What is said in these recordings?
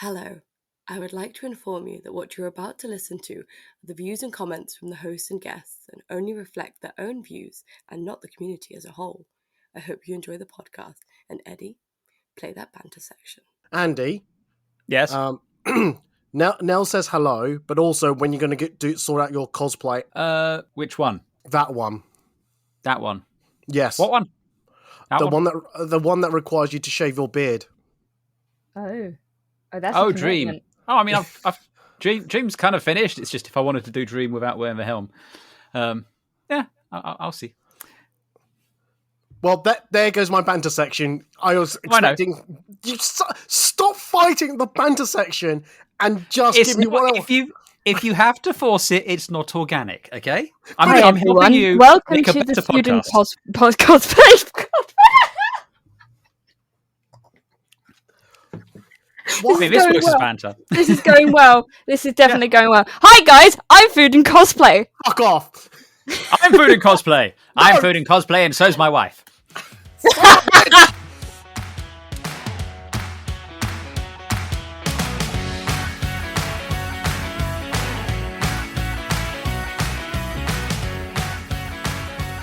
Hello. I would like to inform you that what you're about to listen to are the views and comments from the hosts and guests and only reflect their own views and not the community as a whole. I hope you enjoy the podcast. And Eddie, play that banter section. Andy? Yes? Nell says hello, but also when you're going to sort out your cosplay. Which one? That one. That one. Yes. What one? The one that requires you to shave your beard. Oh, that's Dream. Oh, I mean, I've Dream's kind of finished. It's just if I wanted to do Dream without wearing the helm. Yeah, I'll see. Well, there goes my banter section. I was expecting you stop fighting the banter section and just give me one. If you have to force it, it's not organic. Okay, I'm helping you. Welcome to the student podcast. This works as banter. This is going well. This is definitely going well. Hi guys, I'm Food and Cosplay. Fuck off. I'm Food and Cosplay. I'm Food and Cosplay, and so's my wife.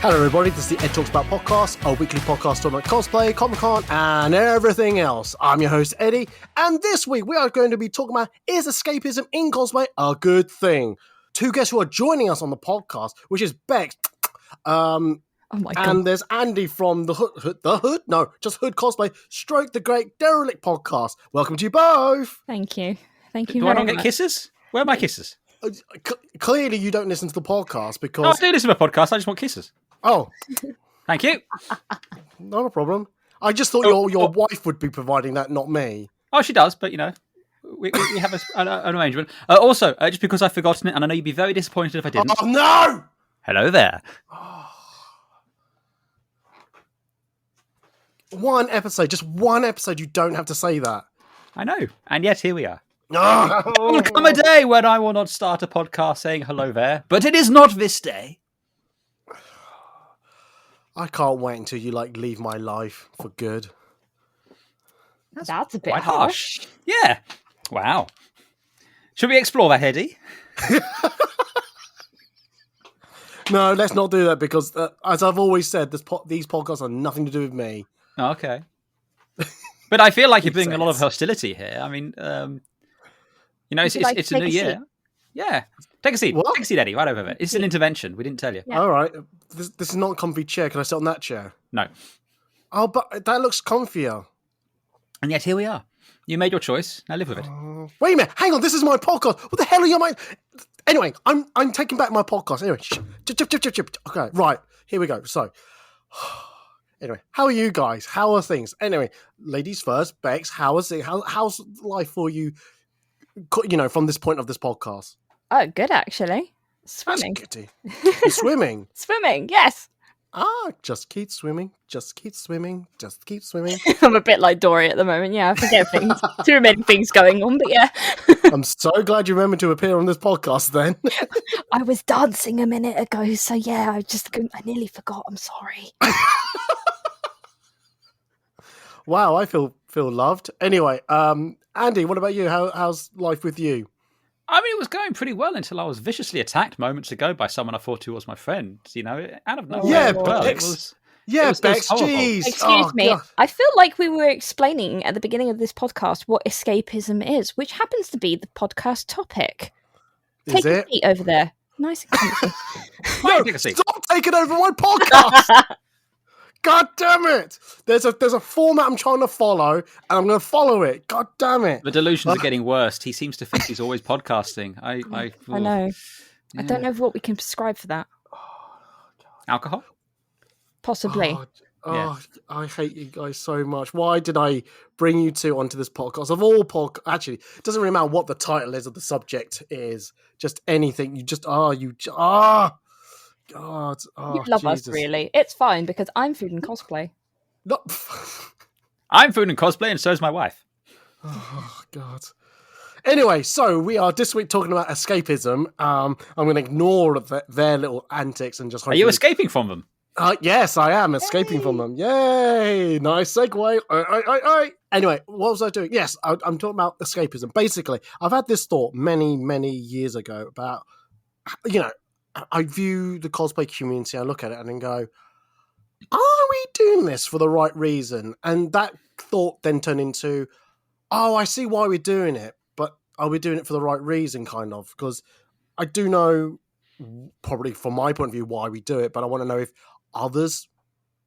Hello everybody, this is the Ed Talks About podcast, a weekly podcast talking about cosplay, Comic-Con, and everything else. I'm your host, Eddie, and this week we are going to be talking about, is escapism in cosplay a good thing? Two guests who are joining us on the podcast, which is Bex, oh my God. And there's Andy from the Hood Cosplay, Stroke the Great Derelict podcast. Welcome to you both. Thank you. Do I not get kisses? Where are my kisses? Clearly you don't listen to the podcast because... No, I do listen to my podcast, I just want kisses. Oh. Thank you. Not a problem. I just thought your wife would be providing that, not me. Oh, she does, but you know, we have an arrangement. Also, just because I've forgotten it, and I know you'd be very disappointed if I didn't. Oh, no! Hello there. One episode, just one episode, you don't have to say that. I know, and yet here we are. Oh. There will come a day when I will not start a podcast saying hello there, but it is not this day. I can't wait until you leave my life for good. That's a bit quite harsh. Yeah. Wow. Should we explore that, Eddie? No, let's not do that because, as I've always said, these podcasts have nothing to do with me. Oh, okay. But I feel like you're bringing a lot of hostility here. I mean, it's a new year. Yeah. Take a seat. What? Take a seat, Eddie, right over there. It's an intervention. We didn't tell you. Yeah. All right. This is not a comfy chair. Can I sit on that chair? No. Oh, but that looks comfier. And yet here we are. You made your choice. Now live with it. Wait a minute. Hang on. This is my podcast. What the hell are you? Anyway, I'm taking back my podcast. Anyway, okay, right. Here we go. So, anyway, how are you guys? How are things? Anyway, ladies first. Bex, how's life for you? From this point of this podcast. Oh, good actually. Swimming. That's good. You're swimming. Swimming. Yes. Just keep swimming. Just keep swimming. Just keep swimming. I'm a bit like Dory at the moment. Yeah, I forget things. Too many things going on, but yeah. I'm so glad you remembered to appear on this podcast then. I was dancing a minute ago, so yeah, I nearly forgot. I'm sorry. Wow, I feel loved. Anyway, Andy, what about you? How's life with you? I mean, it was going pretty well until I was viciously attacked moments ago by someone I thought who was my friend. Out of nowhere. Yeah, well. Bex. Bex, jeez. Excuse me. God. I feel like we were explaining at the beginning of this podcast what escapism is, which happens to be the podcast topic. Take a seat over there. Nice and comfy. Take a seat. Stop taking over my podcast! God damn it! There's a format I'm trying to follow, and I'm going to follow it. God damn it! The delusions are getting worse. He seems to think he's always podcasting. I know. Yeah. I don't know what we can prescribe for that. Alcohol? Possibly. Yeah. I hate you guys so much. Why did I bring you two onto this podcast? Of all podcasts, actually, it doesn't really matter what the title is or the subject is. Just anything. God, you love Jesus. us, really. It's fine because I'm Food and Cosplay. No. I'm Food and Cosplay, and so's my wife. Oh, God. Anyway, so we are this week talking about escapism. I'm going to ignore their little antics and just... Are you escaping from them? Yes, I am escaping from them. Yay! Nice segue. Anyway, what was I doing? Yes, I'm talking about escapism. Basically, I've had this thought many, many years ago about, I view the cosplay community, I look at it and then go, are we doing this for the right reason? And that thought then turned into, oh, I see why we're doing it, but are we doing it for the right reason, kind of? Because I do know, probably from my point of view, why we do it, but I want to know if others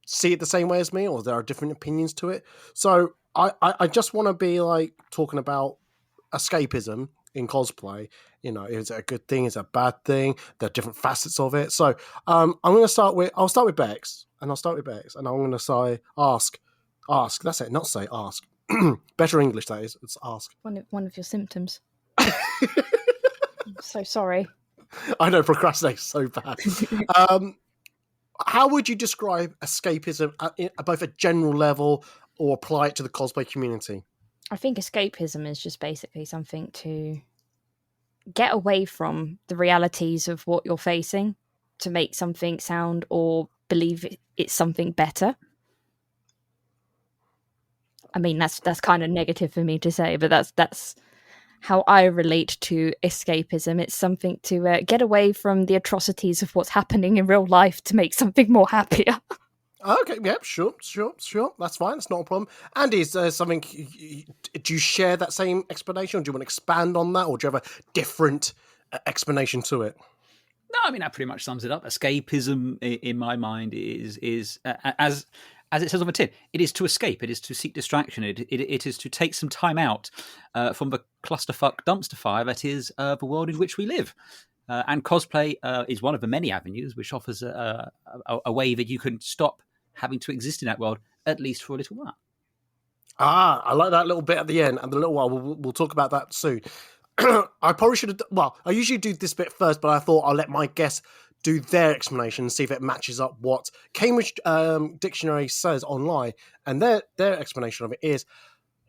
see it the same way as me, or there are different opinions to it. So I just want to be like talking about escapism in cosplay. Is it a good thing? Is it a bad thing? There are different facets of it. So I'll start with Bex, and I'm going to say ask. That's it, not say ask. Better English, that is. It's ask. One of your symptoms. I'm so sorry. I know, procrastinating is so bad. How would you describe escapism at both a general level or apply it to the cosplay community? I think escapism is just basically something to get away from the realities of what you're facing to make something sound or believe it's something better. I mean, that's kind of negative for me to say, but that's how I relate to escapism. It's something to get away from the atrocities of what's happening in real life to make something more happier. Okay, yeah, sure. That's fine. It's not a problem. Andy, is there something? Do you share that same explanation, or do you want to expand on that, or do you have a different explanation to it? No, I mean that pretty much sums it up. Escapism, in my mind, is as it says on the tin. It is to escape. It is to seek distraction. It is to take some time out from the clusterfuck dumpster fire that is the world in which we live. And cosplay is one of the many avenues which offers a way that you can stop having to exist in that world, at least for a little while. I like that little bit at the end, and the little while we'll talk about that soon. I probably should have. Well, I usually do this bit first, but I thought I'll let my guests do their explanation and see if it matches up what Cambridge Dictionary says online, and their explanation of it is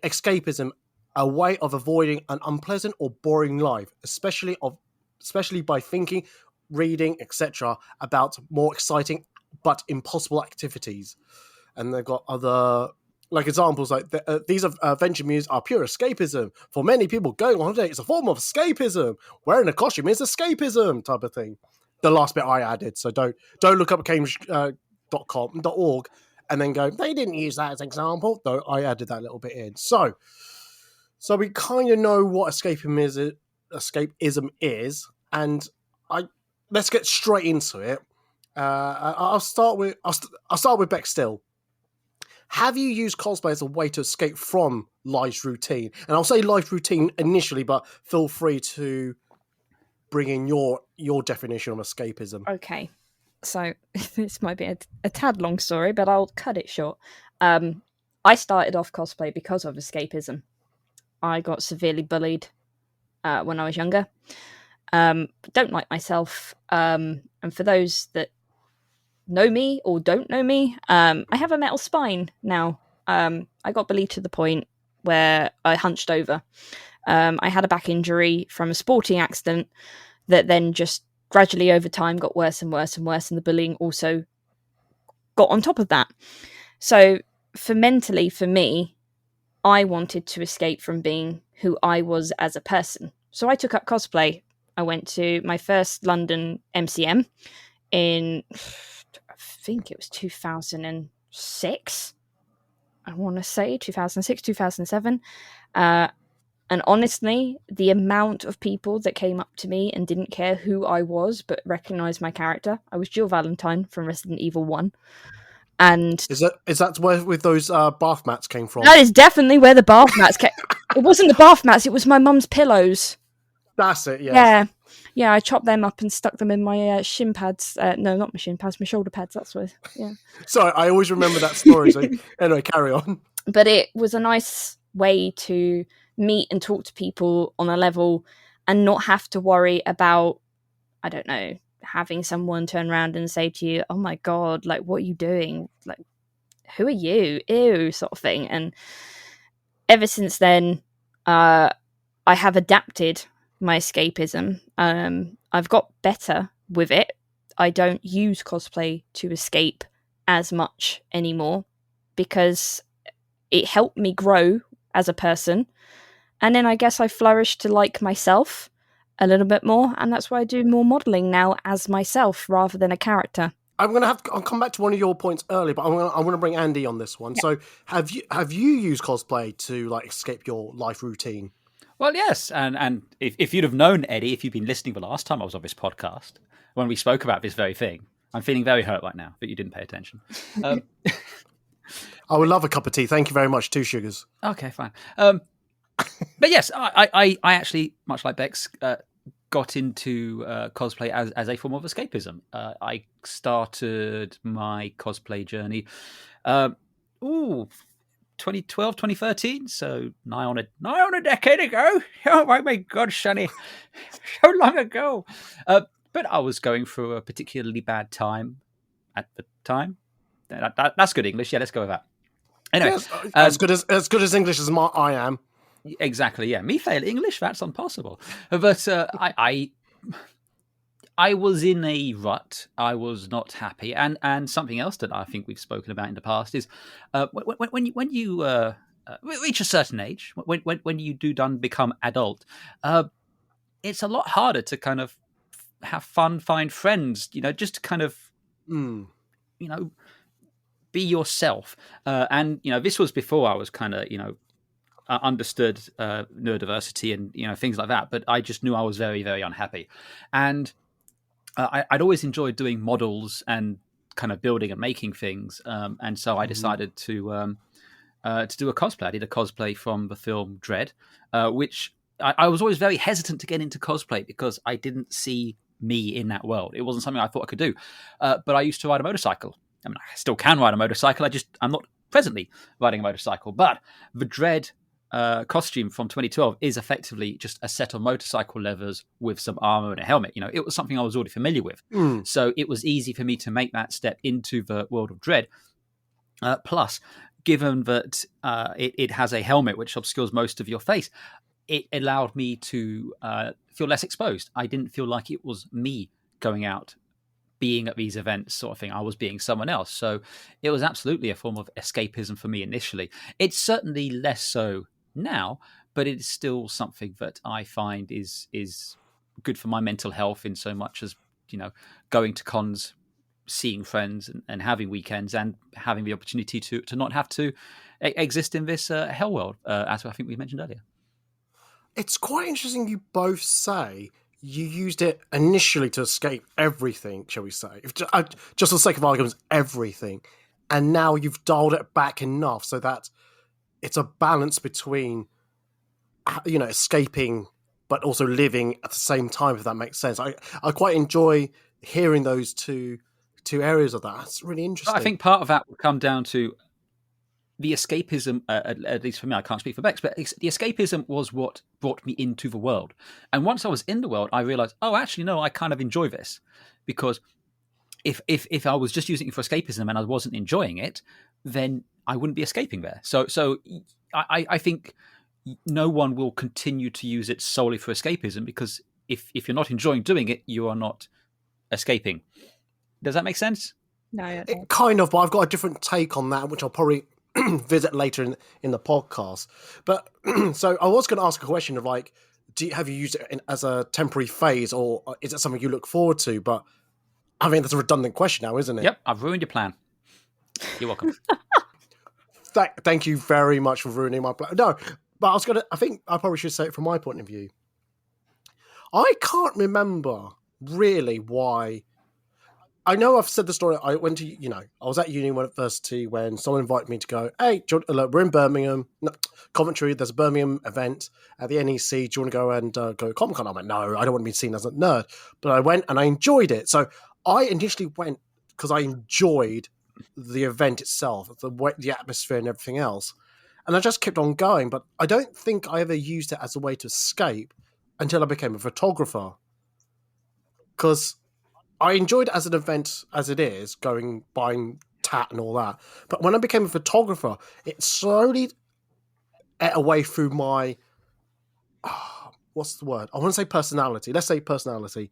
escapism, a way of avoiding an unpleasant or boring life, especially by thinking, reading, etc., about more exciting but impossible activities. And they've got other examples like these adventure movies are pure escapism. For many people, going on holiday is a form of escapism. Wearing a costume is escapism, type of thing. The last bit I added, so don't look up Cambridge.org and then go, they didn't use that as an example, though I added that little bit in. So we kind of know what escapism is, and let's get straight into it. I'll start with Beck still. Have you used cosplay as a way to escape from life's routine? And I'll say life routine initially, but feel free to bring in your definition of escapism. Okay, so this might be a tad long story, but I'll cut it short. I started off cosplay because of escapism. I got severely bullied when I was younger. Don't like myself. And for those that know me or don't know me, I have a metal spine now. I got bullied to the point where I hunched over. I had a back injury from a sporting accident that then just gradually over time got worse and worse and worse, and the bullying also got on top of that. So for me, I wanted to escape from being who I was as a person. So I took up cosplay. I went to my first London MCM in, I think it was 2006. I want to say 2006, 2007. And honestly, the amount of people that came up to me and didn't care who I was, but recognized my character. I was Jill Valentine from Resident Evil 1. And is that where with those bath mats came from? That is definitely where the bath mats came. It wasn't the bath mats, it was my mum's pillows. That's it, yes. Yeah, I chopped them up and stuck them in my shin pads. No, not my shin pads, my shoulder pads, that's what, yeah. Sorry, I always remember that story, so anyway, carry on. But it was a nice way to meet and talk to people on a level and not have to worry about, I don't know, having someone turn around and say to you, oh my God, like, what are you doing? Like, who are you? Ew, sort of thing. And ever since then, I have adapted my escapism. I've got better with it. I don't use cosplay to escape as much anymore because it helped me grow as a person. And then I guess I flourished to like myself a little bit more. And that's why I do more modeling now as myself rather than a character. I'll come back to one of your points earlier, but I'm gonna bring Andy on this one. Yeah. So have you used cosplay to like escape your life routine? Well, yes, and if you'd have known, Eddie, if you'd been listening the last time I was on this podcast, when we spoke about this very thing, I'm feeling very hurt right now that you didn't pay attention. I would love a cup of tea. Thank you very much. 2 sugars. Okay, fine. But yes, I actually, much like Bex, got into cosplay as a form of escapism. I started my cosplay journey 2012, 2013, so nigh on a decade ago. Oh my God, Sonny, so long ago. But I was going through a particularly bad time at the time. That's good English. Yeah, let's go with that. Anyway, yes, as good as English as I am. Exactly. Yeah, me fail English. That's impossible. But I was in a rut. I was not happy, and something else that I think we've spoken about in the past is when you reach a certain age, when you do become adult, it's a lot harder to kind of have fun, find friends. Just to kind of be yourself. And this was before I was kind of understood neurodiversity and things like that. But I just knew I was very, very unhappy, and I'd always enjoyed doing models and kind of building and making things. And so I decided to do a cosplay. I did a cosplay from the film Dread, which I was always very hesitant to get into cosplay because I didn't see me in that world. It wasn't something I thought I could do. But I used to ride a motorcycle. I mean, I still can ride a motorcycle. I'm not presently riding a motorcycle. But the Dread costume from 2012 is effectively just a set of motorcycle levers with some armor and a helmet. It was something I was already familiar with. So it was easy for me to make that step into the world of Dread. Plus, given that it has a helmet which obscures most of your face, it allowed me to feel less exposed. I didn't feel like it was me going out being at these events sort of thing. I was being someone else. So it was absolutely a form of escapism for me initially. It's certainly less so now, but it's still something that I find is good for my mental health in so much as, going to cons, seeing friends and having weekends and having the opportunity to not have to exist in this hell world, as I think we mentioned earlier. It's quite interesting you both say you used it initially to escape everything, shall we say. Just for the sake of arguments, everything. And now you've dialed it back enough so that it's a balance between, escaping but also living at the same time, if that makes sense. I quite enjoy hearing those two areas of that. That's really interesting. I think part of that would come down to the escapism, at least for me, I can't speak for Bex, but the escapism was what brought me into the world. And once I was in the world, I realized, oh, actually, no, I kind of enjoy this. Because if I was just using it for escapism and I wasn't enjoying it, then I wouldn't be escaping there. So I think no one will continue to use it solely for escapism, because if you're not enjoying doing it, you are not escaping. Does that make sense? No, it kind of, but I've got a different take on that, which I'll probably visit later in the podcast. But so I was going to ask a question of like, have you used it as a temporary phase, or is it something you look forward to? But I think that's a redundant question now, isn't it? Yep, I've ruined your plan. You're welcome. Thank you very much for ruining my plan. No, but I think I probably should say it from my point of view. I can't remember really why. I know I've said the story. I went to, I was at university when someone invited me to go, hey, look, we're in Birmingham, Coventry, there's a Birmingham event at the NEC. Do you want to go and go to Comic-Con? I went, no, I don't want to be seen as a nerd. But I went and I enjoyed it. So I initially went because I enjoyed the event itself, the atmosphere and everything else. And I just kept on going. But I don't think I ever used it as a way to escape until I became a photographer. Because I enjoyed it as an event as it is, going, buying tat and all that. But when I became a photographer, it slowly ate away through my, what's the word? I want to say personality. Let's say personality.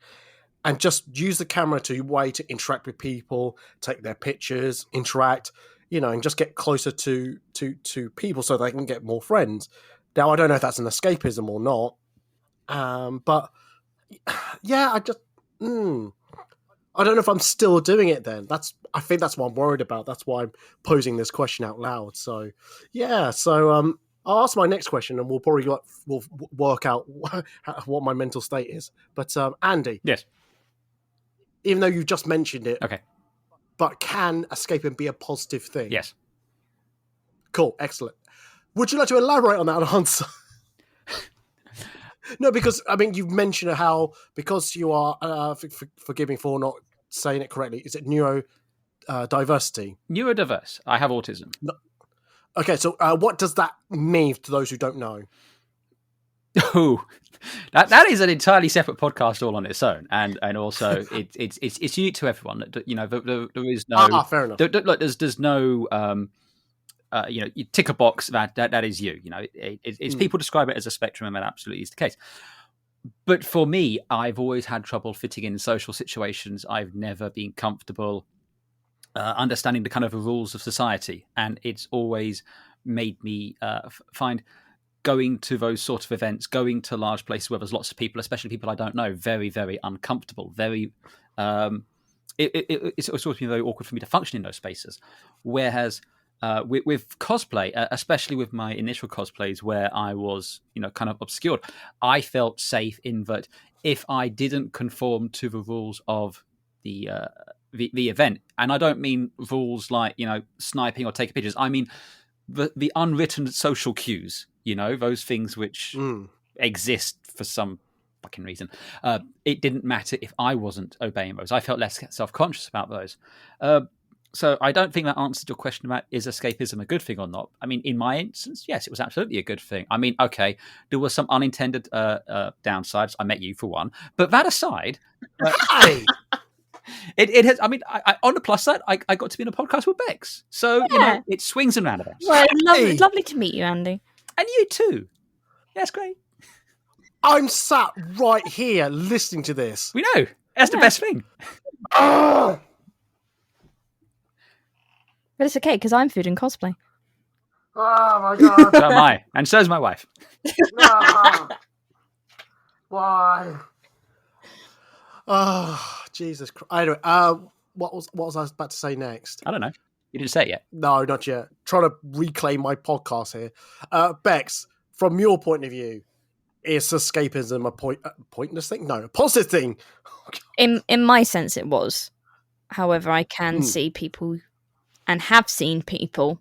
and just use the camera to way to interact with people, take their pictures, interact, and just get closer to people so they can get more friends. Now, I don't know if that's an escapism or not, but yeah, I don't know if I'm still doing it then. I think that's what I'm worried about. That's why I'm posing this question out loud. So, yeah. So, I'll ask my next question, and we'll probably we'll work out what my mental state is. But, Andy. Yes. Even though you just mentioned it. Okay. But can escaping be a positive thing? Yes. Cool. Excellent. Would you like to elaborate on that answer? No, because you've mentioned how because you are forgive me for not saying it correctly. Is it neurodiversity? Neurodiverse. I have autism. No. Okay, so what does that mean to those who don't know? Oh, that is an entirely separate podcast all on its own, and also it's unique to everyone. There is no fair enough. There's no you tick a box that is you. It's people describe it as a spectrum, and that absolutely is the case. But for me, I've always had trouble fitting in social situations. I've never been comfortable understanding the kind of rules of society, and it's always made me find going to those sort of events, going to large places where there's lots of people, especially people I don't know, very, very uncomfortable. Very, it's always been very awkward for me to function in those spaces. Whereas with cosplay, especially with my initial cosplays where I was, kind of obscured, I felt safe in that if I didn't conform to the rules of the event, and I don't mean rules like, sniping or taking pictures, I mean the unwritten social cues, those things which exist for some fucking reason. It didn't matter if I wasn't obeying those. I felt less self-conscious about those. So I don't think that answered your question about is escapism a good thing or not. In my instance, yes, it was absolutely a good thing. Okay, there were some unintended downsides. I met you for one. But that aside... It has. I on the plus side, I got to be in a podcast with Bex, so it swings and roundabouts. Well, lovely to meet you, Andy, and you too. That's great. I'm sat right here listening to this. We know that's the best thing. But it's okay because I'm food and cosplay. Oh my god! So am I, and so is my wife. Why? Oh, Jesus Christ. Anyway, what was I about to say next? I don't know. You didn't say it yet. No, not yet. Trying to reclaim my podcast here. Bex, from your point of view, is escapism a pointless thing? No, a positive thing. In my sense, it was. However, I can see people, and have seen people,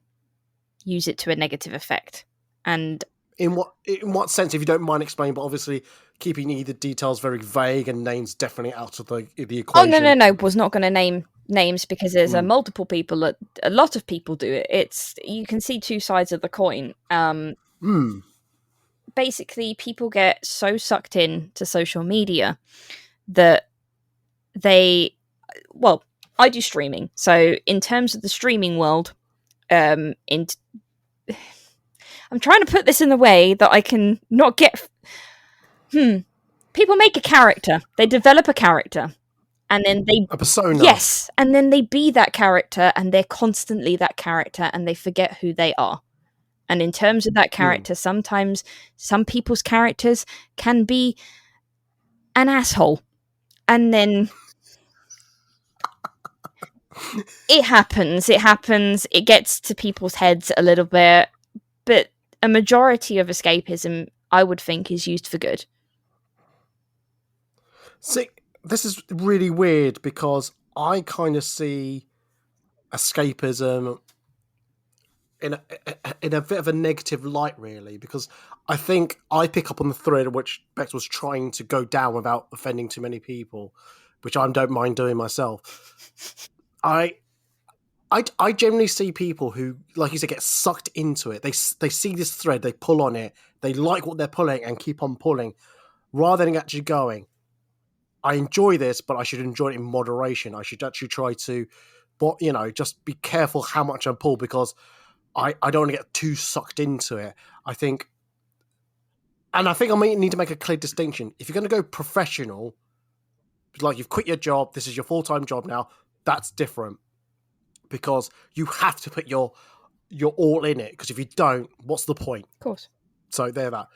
use it to a negative effect. And in what sense, if you don't mind explaining, but obviously keeping the details very vague and names definitely out of the equation. Oh, no. Was not going to name names because there's multiple people. A lot of people do it. You can see two sides of the coin. Basically, people get so sucked in to social media that I do streaming. So in terms of the streaming world, I'm trying to put this in the way that I can not get... People make a character. They develop a character. And then they... A persona. Yes. And then they be that character, and they're constantly that character, and they forget who they are. And in terms of that character, sometimes some people's characters can be an asshole. And then... It happens. It gets to people's heads a little bit. But a majority of escapism, I would think, is used for good. See, this is really weird because I kind of see escapism in a bit of a negative light, really, because I think I pick up on the thread which Bex was trying to go down without offending too many people, which I don't mind doing myself. I generally see people who, like you said, get sucked into it. They see this thread, they pull on it, they like what they're pulling and keep on pulling, rather than actually going, I enjoy this, but I should enjoy it in moderation. I should actually try to, just be careful how much I pull because I don't want to get too sucked into it. I think I may need to make a clear distinction. If you're going to go professional, like you've quit your job, this is your full-time job now, that's different because you have to put your all in it, because if you don't, what's the point? Of course. So they're that.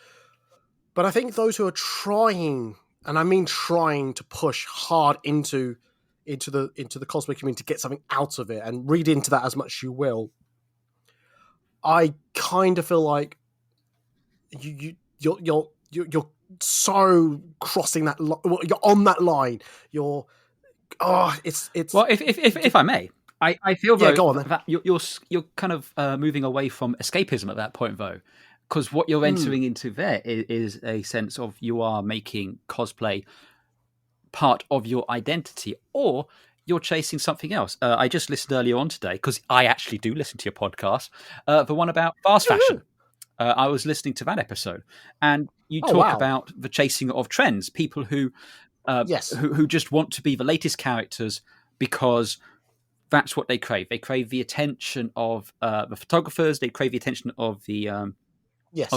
But I think those who are trying, and I mean trying, to push hard into the cosplay community to get something out of it, and read into that as much as you will, I kind of feel like you're so crossing that you're on that line. It's well, if I may, I feel though, go on, then. that you're kind of moving away from escapism at that point, though, because what you're entering into there is a sense of you are making cosplay part of your identity, or you're chasing something else. I just listened earlier on today, because I actually do listen to your podcast, the one about fast fashion. I was listening to that episode, and you talk about the chasing of trends, people who just want to be the latest characters because that's what they crave. They crave the attention of the photographers. They crave the attention of the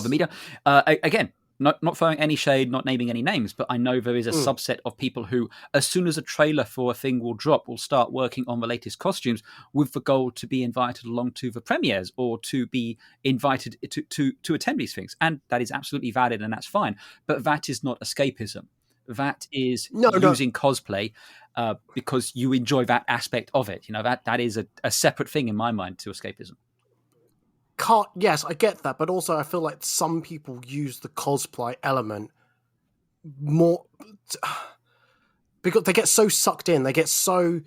media. Again, not throwing any shade, not naming any names, but I know there is a subset of people who, as soon as a trailer for a thing will drop, will start working on the latest costumes with the goal to be invited along to the premieres or to be invited to attend these things. And that is absolutely valid, and that's fine. But that is not escapism. That is using cosplay because you enjoy that aspect of it. That is a separate thing in my mind to escapism. Yes, I get that, but also I feel like some people use the cosplay element more because they get so sucked in. They get so,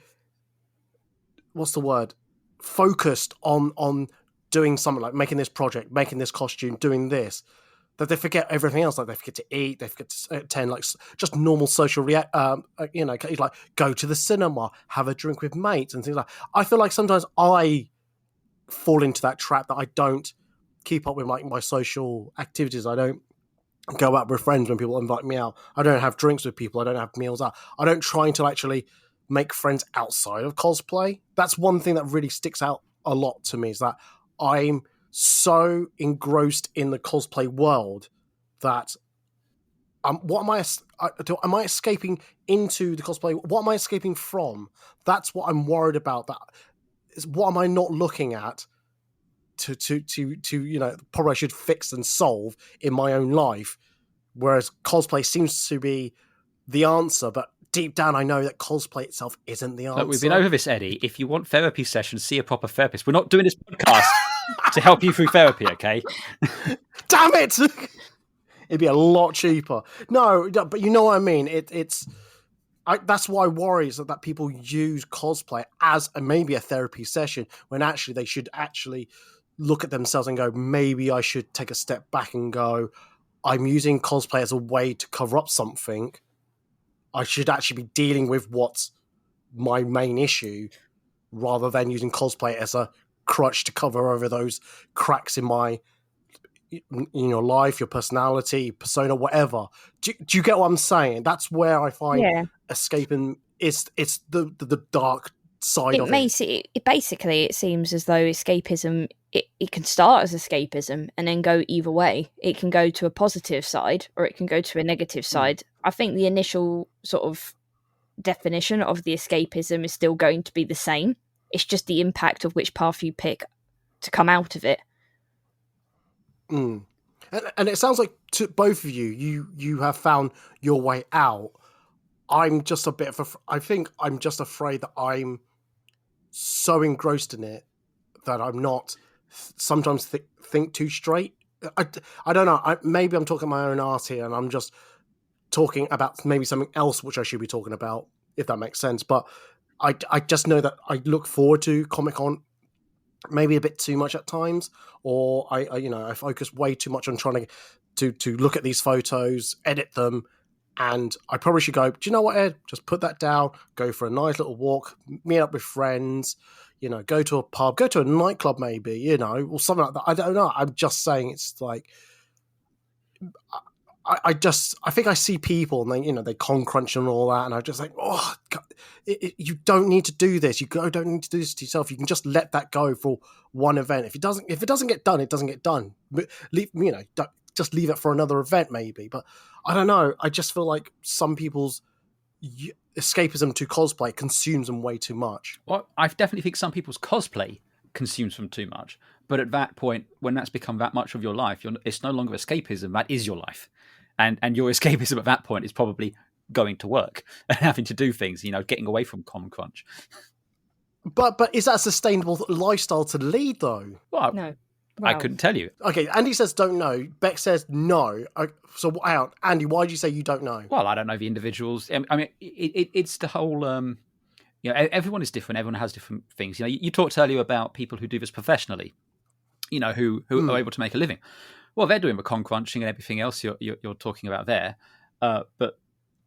what's the word, focused on doing something, like making this project, making this costume, doing this, that they forget everything else. Like they forget to eat, they forget to attend like just normal social like go to the cinema, have a drink with mates and things like. I feel like sometimes I fall into that trap that I don't keep up with my social activities. I don't go out with friends when people invite me out. I don't have drinks with people. I don't have meals out. I don't try to actually make friends outside of cosplay. That's one thing that really sticks out a lot to me, is that I'm so engrossed in the cosplay world that am I escaping into the cosplay? What am I escaping from? That's what I'm worried about. That is, what am I not looking at to probably I should fix and solve in my own life, whereas cosplay seems to be the answer, but deep down I know that cosplay itself isn't the answer. Look, we've been over this, Eddie. If you want therapy sessions, see a proper therapist. We're not doing this podcast to help you through therapy, okay? Damn it! It'd be a lot cheaper. No, but you know what I mean. That's why I worry, is that people use cosplay as maybe a therapy session, when actually they should actually look at themselves and go, maybe I should take a step back and go, I'm using cosplay as a way to cover up something. I should actually be dealing with what's my main issue, rather than using cosplay as a crutch to cover over those cracks in my life, your personality, persona, whatever. Do you get what I'm saying? That's where I find escaping it's the dark side of it. It seems as though escapism, it can start as escapism and then go either way. It can go to a positive side or it can go to a negative side. I think the initial sort of definition of the escapism is still going to be the same. It's just the impact of which path you pick to come out of it. And it sounds like to both of you have found your way out. I'm just I think I'm just afraid that I'm so engrossed in it that I'm not sometimes think too straight. I don't know. Maybe I'm talking my own arse here, and I'm just talking about maybe something else which I should be talking about, if that makes sense. But I just know that I look forward to Comic-Con maybe a bit too much at times, or I focus way too much on trying to look at these photos, edit them, and I probably should go, do you know what, Ed? Just put that down, go for a nice little walk, meet up with friends, go to a pub, go to a nightclub maybe, or something like that. I don't know. I'm just saying, it's like, I think I see people and they con crunch and all that, and I just like, oh, God, you don't need to do this. You don't need to do this to yourself. You can just let that go for one event. If it doesn't get done, it doesn't get done. Just leave it for another event maybe. But I don't know. I just feel like some people's escapism to cosplay consumes them way too much. Well, I definitely think some people's cosplay consumes them too much. But at that point, when that's become that much of your life, it's no longer escapism. That is your life, and your escapism at that point is probably going to work and having to do things. Getting away from Common Crunch. But is that a sustainable lifestyle to lead, though? Well, No. I Wow. couldn't tell you. Okay, Andy says don't know. Beck says no. So hang on, Andy, why did you say you don't know? Well, I don't know the individuals. I mean, it's the whole. Everyone is different. Everyone has different things. You talked earlier about people who do this professionally. Who are able to make a living. Well, they're doing the con crunching and everything else you're talking about there, but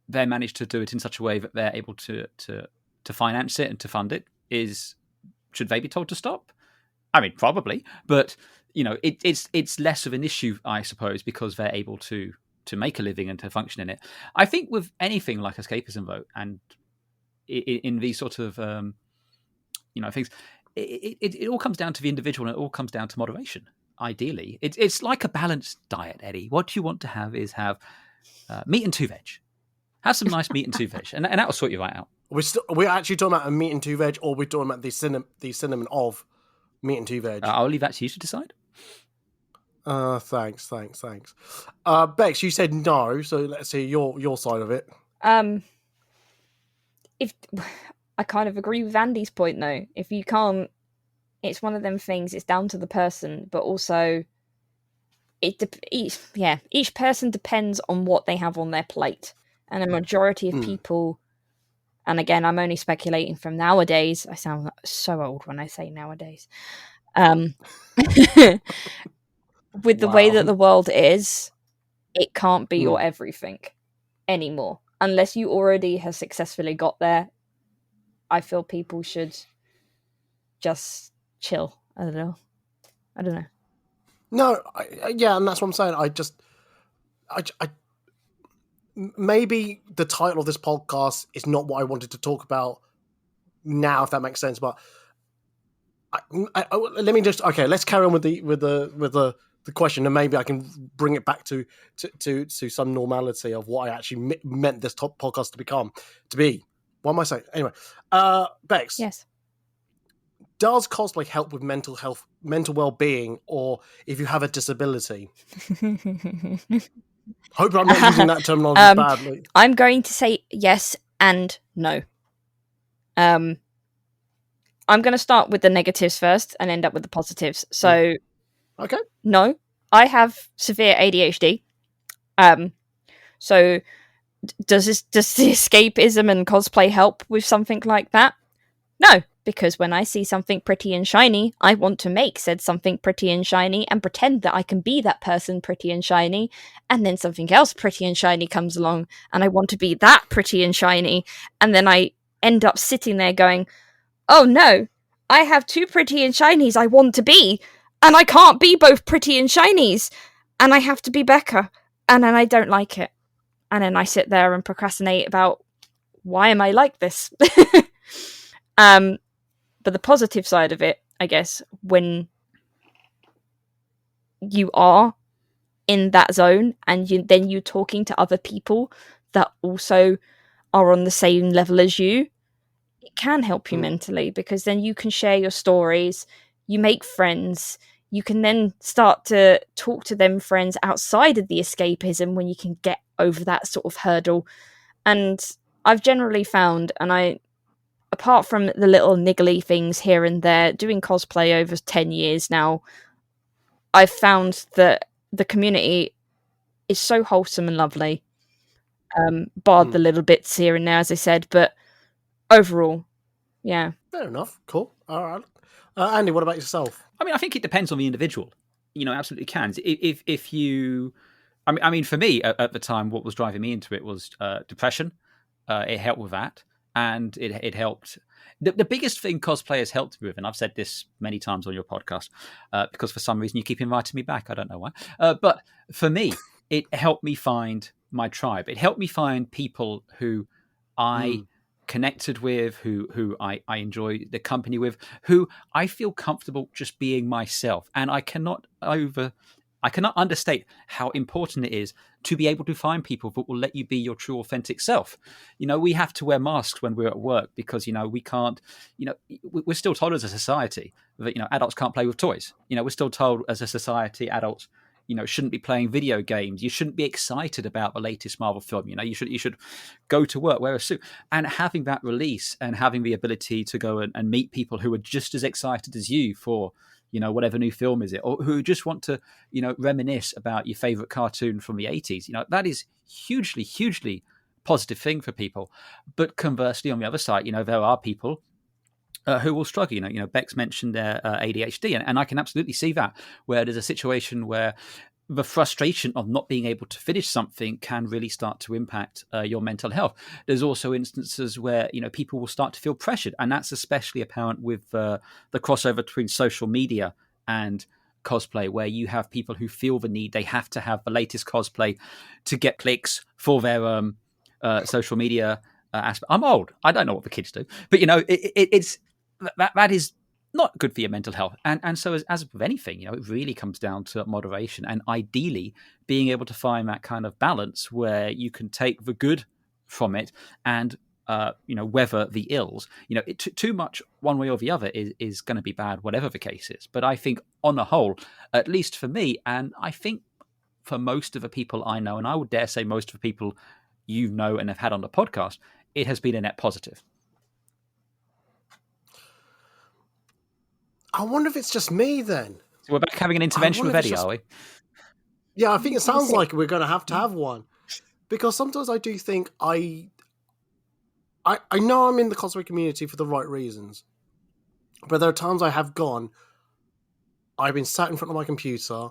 they manage to do it in such a way that they're able to finance it and to fund it. Should they be told to stop? I mean, probably, but it's less of an issue, I suppose, because they're able to make a living and to function in it. I think with anything like escapism, though, and in these sort of things, it all comes down to the individual, and it all comes down to moderation. Ideally, it's like a balanced diet, Eddie. What you want to have is meat and 2 veg. Have some nice meat and 2 veg, and that will sort you right out. We're actually talking about a meat and 2 veg, or we're talking about the cinnamon of meat and 2 veg. I'll leave that to you to decide. Thanks. Bex, you said no, so let's hear your side of it. If I kind of agree with Andy's point, though. If you can't, it's one of them things. It's down to the person, but also each person depends on what they have on their plate, and a majority of people. And again, I'm only speculating from nowadays. I sound so old when I say nowadays. With the way that the world is, it can't be your everything anymore. Unless you already have successfully got there, I feel people should just chill. I don't know. No, and that's what I'm saying. Maybe the title of this podcast is not what I wanted to talk about now, if that makes sense. But let me let's carry on with the question, and maybe I can bring it back to some normality of what I actually meant this top podcast to be. What am I saying? Anyway, Bex. Yes. Does cosplay help with mental health, mental well-being, or if you have a disability? Hope I'm not using that terminology badly. I'm going to say yes and no. I'm going to start with the negatives first and end up with the positives. So, okay. No, I have severe ADHD. So does the escapism and cosplay help with something like that? No, because when I see something pretty and shiny, I want to make said something pretty and shiny and pretend that I can be that person pretty and shiny, and then something else pretty and shiny comes along and I want to be that pretty and shiny, and then I end up sitting there going, oh no, I have 2 pretty and shinies I want to be, and I can't be both pretty and shinies, and I have to be Becca, and then I don't like it. And then I sit there and procrastinate about, why am I like this? But the positive side of it, I guess, when you are in that zone and then you're talking to other people that also are on the same level as you, it can help you mentally, because then you can share your stories, you make friends, you can then start to talk to them friends outside of the escapism when you can get over that sort of hurdle. And I've generally found, apart from the little niggly things here and there, doing cosplay over 10 years now, I've found that the community is so wholesome and lovely. Barred the little bits here and there, as I said, but overall, yeah. Fair enough. Cool. All right. Andy, what about yourself? I mean, I think it depends on the individual. Absolutely can. If you, I mean, for me at the time, what was driving me into it was depression. It helped with that, and it helped. The biggest thing cosplayers helped me with, and I've said this many times on your podcast, because for some reason you keep inviting me back. I don't know why. But for me, it helped me find my tribe. It helped me find people who I connected with, who I enjoy the company with, who I feel comfortable just being myself. And I cannot I cannot understate how important it is to be able to find people that will let you be your true, authentic self. We have to wear masks when we're at work because, we can't, we're still told as a society that, adults can't play with toys. We're still told as a society, adults, shouldn't be playing video games. You shouldn't be excited about the latest Marvel film. You should go to work, wear a suit. And having that release and having the ability to go and meet people who are just as excited as you for, whatever new film is it, or who just want to, reminisce about your favorite cartoon from the 80s, that is hugely, hugely positive thing for people. But conversely, on the other side, there are people who will struggle. Bex mentioned their ADHD, and I can absolutely see that, where there's a situation where the frustration of not being able to finish something can really start to impact your mental health. There's also instances where people will start to feel pressured, and that's especially apparent with the crossover between social media and cosplay, where you have people who feel the need they have to have the latest cosplay to get clicks for their social media aspect. I'm old. I don't know what the kids do, but it's that is not good for your mental health. And so as with anything, it really comes down to moderation and ideally being able to find that kind of balance where you can take the good from it and, weather the ills. Too much one way or the other is going to be bad, whatever the case is. But I think on the whole, at least for me, and I think for most of the people I know, and I would dare say most of the people you know and have had on the podcast, it has been a net positive. I wonder if it's just me then. So we're back having an intervention with Eddie, are we? Yeah, I think it sounds like we're going to have one. Because sometimes I do think I know I'm in the cosplay community for the right reasons. But there are times I have gone, I've been sat in front of my computer,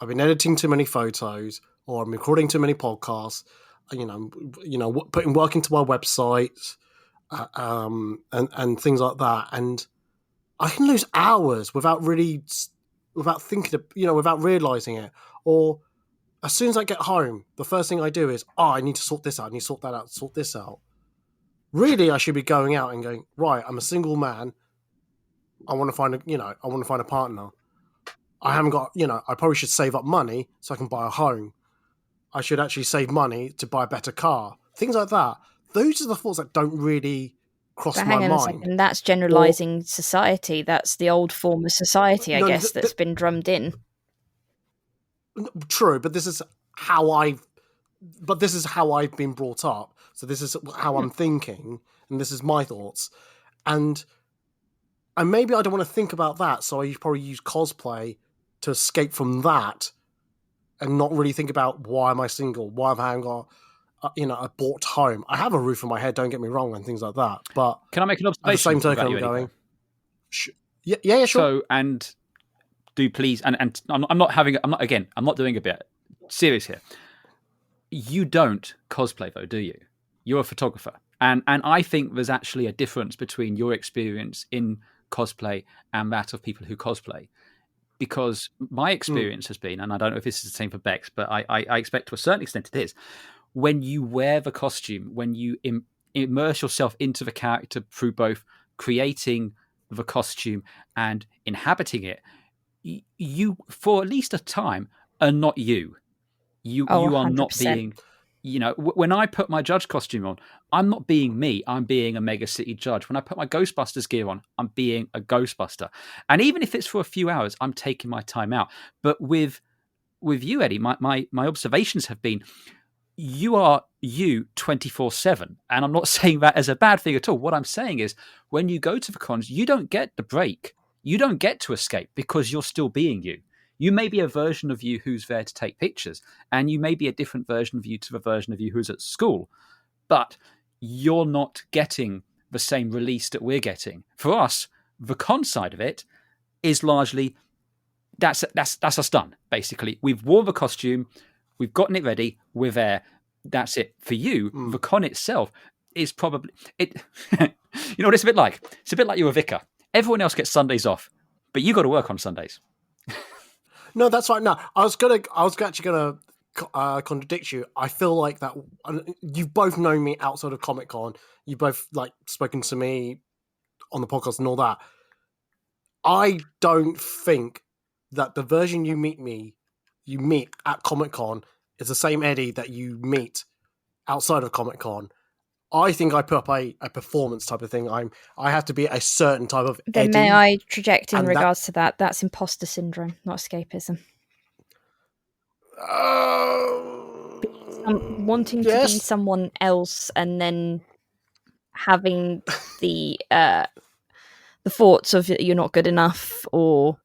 I've been editing too many photos, or I'm recording too many podcasts, putting work into my website, and things like that. And I can lose hours without thinking, without realizing it. Or as soon as I get home, the first thing I do is, I need to sort this out. I need to sort that out, sort this out. Really, I should be going out and going, right, I'm a single man. I want to find a partner. I haven't got, I probably should save up money so I can buy a home. I should actually save money to buy a better car. Things like that. Those are the thoughts that don't really cross my mind. Hang on a second, that's generalising society. That's the old form of society, I guess, that's been drummed in. True, but this is how I've been brought up. So this is how I'm thinking, and this is my thoughts. And maybe I don't want to think about that, so I probably use cosplay to escape from that and not really think about why am I single, why have I got a bought home. I have a roof on my head, don't get me wrong, and things like that. But can I make an observation? At the same token, I'm going, yeah, sure. So, and do please, and I'm not doing a bit serious here. You don't cosplay though, do you? You're a photographer. And I think there's actually a difference between your experience in cosplay and that of people who cosplay. Because my experience has been, and I don't know if this is the same for Bex, but I expect to a certain extent it is, when you wear the costume, when you immerse yourself into the character through both creating the costume and inhabiting it, you, for at least a time, are not you. You are not being... when I put my judge costume on, I'm not being me. I'm being a Mega City judge. When I put my Ghostbusters gear on, I'm being a Ghostbuster. And even if it's for a few hours, I'm taking my time out. But with you, Eddie, my observations have been, you are you 24/7. And I'm not saying that as a bad thing at all. What I'm saying is, when you go to the cons, you don't get the break. You don't get to escape because you're still being you. You may be a version of you who's there to take pictures, and you may be a different version of you to the version of you who's at school, but you're not getting the same release that we're getting. For us, the con side of it is largely that's us done. Basically, we've worn the costume, we've gotten it ready, we're there. That's it. For you, the con itself is probably it. You know what it's a bit like? It's a bit like you're a vicar. Everyone else gets Sundays off, but you got to work on Sundays. No, that's right. No, I was actually gonna contradict you. I feel like that you've both known me outside of Comic-Con. You've both spoken to me on the podcast and all that. I don't think that the version you meet me, you meet at Comic-Con is the same Eddie that you meet outside of Comic-Con, I think I put up a performance type of thing. I have to be a certain type of Then Eddie. may I traject in and regards to that? That's imposter syndrome, not escapism. Wanting to be yes. someone else and then having the thoughts of you're not good enough, or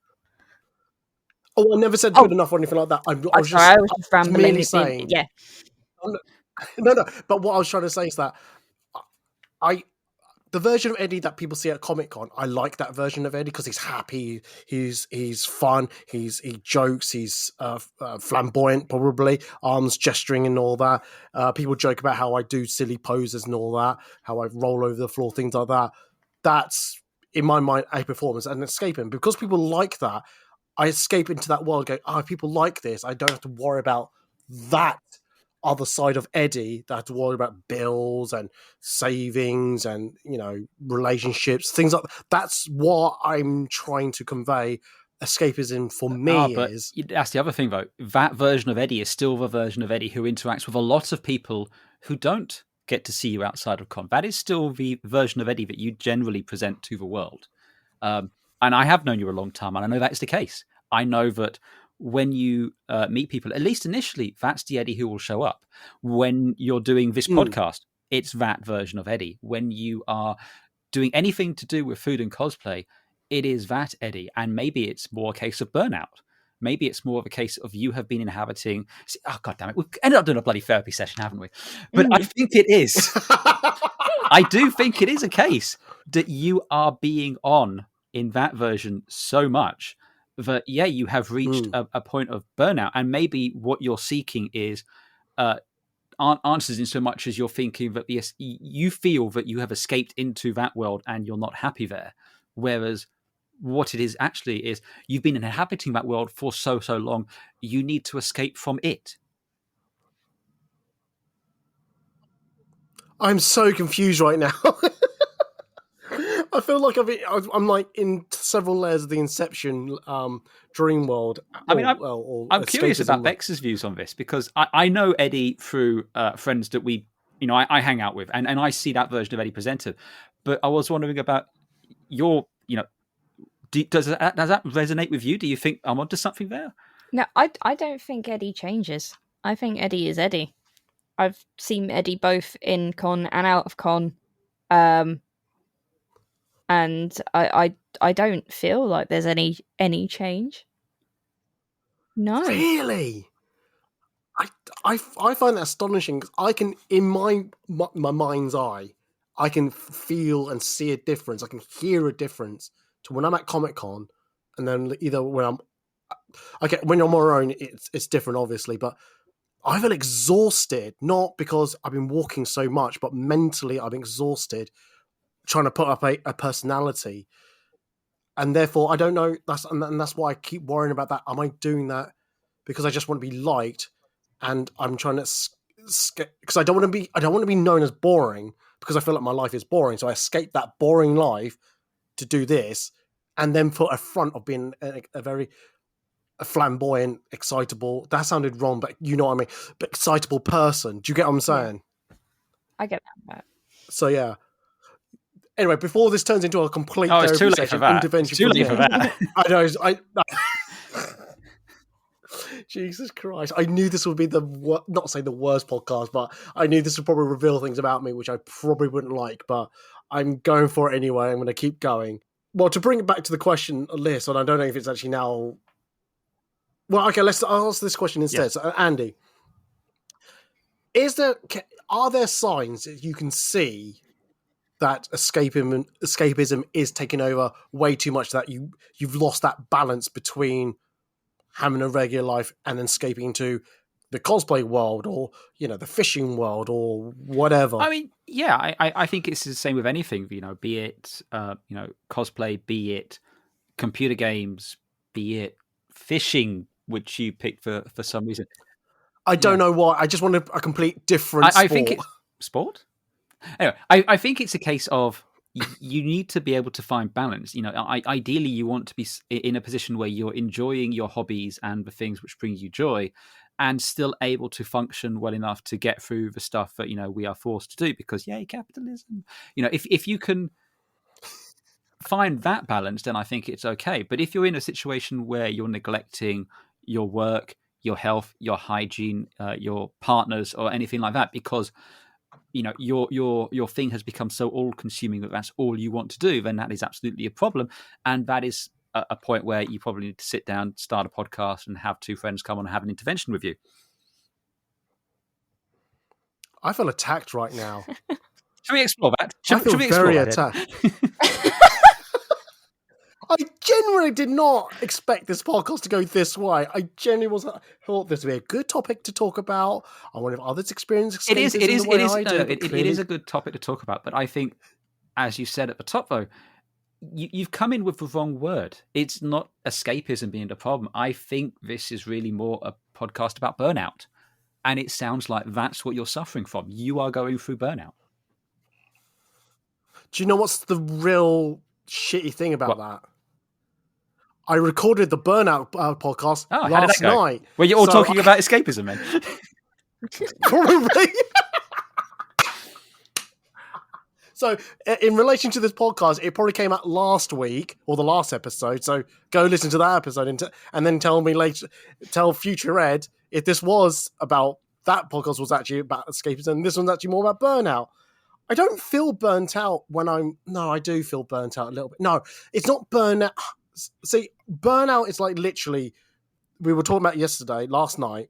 Oh, I never said good enough or anything like that. I was sorry, just I was just rambling. merely saying. Yeah. No. But what I was trying to say is that the version of Eddie that people see at Comic-Con, I like that version of Eddie because he's happy, he's fun, he jokes, he's flamboyant, probably arms gesturing and all that. People joke about how I do silly poses and all that, how I roll over the floor, things like that. That's in my mind a performance and escaping because people like that. I escape into that world. Go, people like this. I don't have to worry about that other side of Eddie that have to worry about bills and savings and relationships, things like that. That's what I'm trying to convey. Escapism for me is. That's the other thing, though. That version of Eddie is still the version of Eddie who interacts with a lot of people who don't get to see you outside of con. That is still the version of Eddie that you generally present to the world. And I have known you a long time, and I know that is the case. I know that when you meet people, at least initially, that's the Eddie who will show up. When you're doing this podcast, it's that version of Eddie. When you are doing anything to do with food and cosplay, it is that Eddie. And maybe it's more a case of burnout. Maybe it's more of a case of you have been inhabiting. Oh, God damn it. We've ended up doing a bloody therapy session, haven't we? But I think it is. I do think it is a case that you are being on in that version so much that, you have reached a point of burnout. And maybe what you're seeking is answers in so much as you're thinking that you feel that you have escaped into that world and you're not happy there. Whereas what it is actually is you've been inhabiting that world for so long, you need to escape from it. I'm so confused right now. I feel like I'm like in several layers of the Inception dream world. I'm curious about Bex's views on this because I know Eddie through friends that I hang out with, and I see that version of Eddie presented. But I was wondering about your, does that resonate with you? Do you think I'm onto something there? No, I don't think Eddie changes. I think Eddie is Eddie. I've seen Eddie both in con and out of con. And I don't feel like there's any change. No. Really? I find that astonishing because I can, in my mind's eye, I can feel and see a difference. I can hear a difference to when I'm at Comic-Con, and then either when I'm when I'm on my own, it's different, obviously. But I feel exhausted, not because I've been walking so much, but mentally I'm exhausted trying to put up a personality, and therefore I don't know. That's why I keep worrying about that. Am I doing that because I just want to be liked, and I'm trying to because I don't want to be known as boring because I feel like my life is boring. So I escape that boring life to do this, and then put a front of being a very flamboyant, excitable. That sounded wrong, but you know what I mean. But excitable person. Do you get what I'm saying? I get that. So yeah. Anyway, before this turns into a complete it's too late for that. It's too late for that. I know. Jesus Christ! I knew this would be not say the worst podcast, but I knew this would probably reveal things about me which I probably wouldn't like. But I'm going for it anyway. I'm going to keep going. Well, to bring it back to the question list, and I don't know if it's actually now. Well, okay. I'll ask this question instead. Yeah. So, Andy, are there signs that you can see that escapism is taking over way too much, that you've lost that balance between having a regular life and then escaping into the cosplay world or the fishing world or whatever? I mean, yeah, I think it's the same with anything, be it cosplay, be it computer games, be it fishing, which you picked for some reason. I don't know why. I just want a complete different sport. I think it's sport. Anyway, I think it's a case of you need to be able to find balance. Ideally, you want to be in a position where you're enjoying your hobbies and the things which bring you joy, and still able to function well enough to get through the stuff that we are forced to do because yay, capitalism. If you can find that balance, then I think it's okay. But if you're in a situation where you're neglecting your work, your health, your hygiene, your partners, or anything like that, because your thing has become so all-consuming that that's all you want to do, then that is absolutely a problem, and that is a point where you probably need to sit down, start a podcast, and have two friends come on and have an intervention with you. I feel attacked right now. Should we explore that? I feel very attacked. I genuinely did not expect this podcast to go this way. I genuinely thought this would be a good topic to talk about. I wonder if others experience escapism It is a good topic to talk about. But I think, as you said at the top, though, you've come in with the wrong word. It's not escapism being the problem. I think this is really more a podcast about burnout. And it sounds like that's what you're suffering from. You are going through burnout. Do you know what's the real shitty thing about that? I recorded the Burnout podcast last night. Were you all talking about escapism then? Probably. So, in relation to this podcast, it probably came out last week or the last episode. So, go listen to that episode and then tell me later, tell Future Ed if this was about that podcast was actually about escapism and this one's actually more about burnout. I don't feel burnt out I do feel burnt out a little bit. No, it's not burnout. See, burnout is like literally, we were talking about last night,